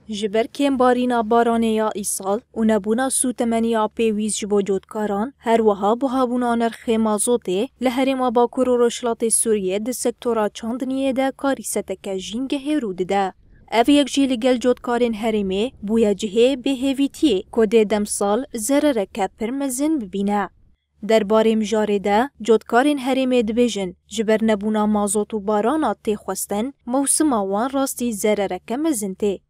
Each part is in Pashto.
جبر کم بارینا بارانه یا ایسال و نبونا سوتمنیا پیویز جبو جودکاران هر وها بوهابونا نرخ مازوته لحرم باکور و رشلات سوریه ده سکتورا چاندنیه ده کاری ستکه جینگه هیرود ده. او یک جیل گل جودکارین هرمه بویا جهه به هیویتیه کده دمسال زرره که پرمزن ببینه. در باره مجاره ده جودکارین هرمه دبیجن جبر نبونا مازوت و بارانات تی خوستن موسم آوان راستی زرره که مزنته.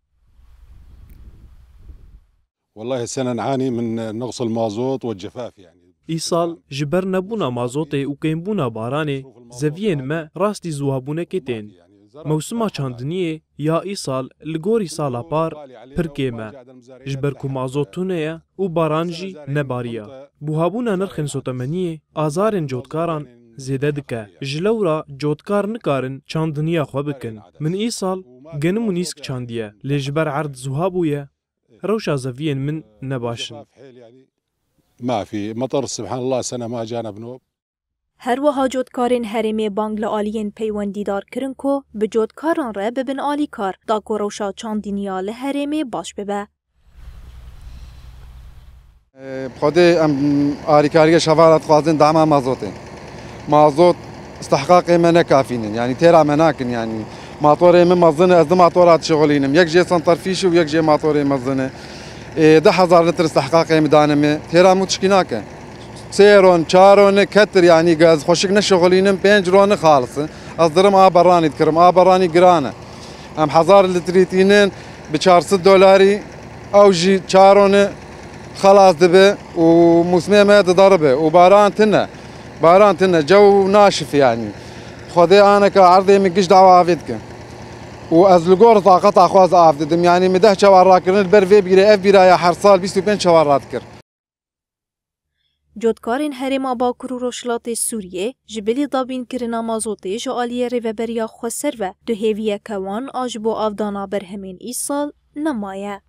والله السنة نعاني من نقص المازوت والجفاف يعني. ایسال جبر نبونا مازوته و کمبونا بارانه زوین ما راستی زوابونه کتین. موسما چاندنیه یا ایسال لگوری سالا پار پرکیمه. جبر کو مازوتونه و بارانجی نباریا. بوهابونا نرخن سوتمنیه آزارن جودکاران زیده دکه. جلورا جودکار نکارن چاندنیا خو بکن. من ایسال گنمو نیسک چاندیه. لجبر عرض زوهابویه. روشا زوین من نباشن. ما في مطر سبحان الله سنة ما جانا بنوب. هر وها جودکارین هرمه بانگل آلین پیوندیدار کرن کو به جودکاران را ببن آلی کار دا کو روشا چاندینیا لهرمه باش ببه. بخده آریکاری شوارات خوازن دعم مازوته. مازوت استحقاق من كافيين يعني ترى مناكن يعني ماطوري من مظنه از ماطورات شغلينم يك جي سنتر فيش ويك جي ماطوري مظنه ده 1000 لتر استحقاق مدانمه ترى متشكيناك سيرون شارون كتر يعني غاز خوشك نشغلينم 5 رون خالص اصدرم براني تكرم براني قرانه ام 1000 لتريتينن ب 400 دولاري او جي شارون خلاص دبه وموسمه ما تضربه وباران تنا جو ناشف يعني خذي انا كعرضي من قش دعوه عافيتك وازلقور طاقه اخواز عافدم يعني مده شوار كرن البرفي بيري اف بيرايا حرصال 25 شوارات كر جودکارین هرما باکور و رشلات سوریه جبلی دابین کرنا مازوته جو آلیه ریوبریا خسر و دو هیویه کوان آجبو آفدانا برهمین ایسال نمایه.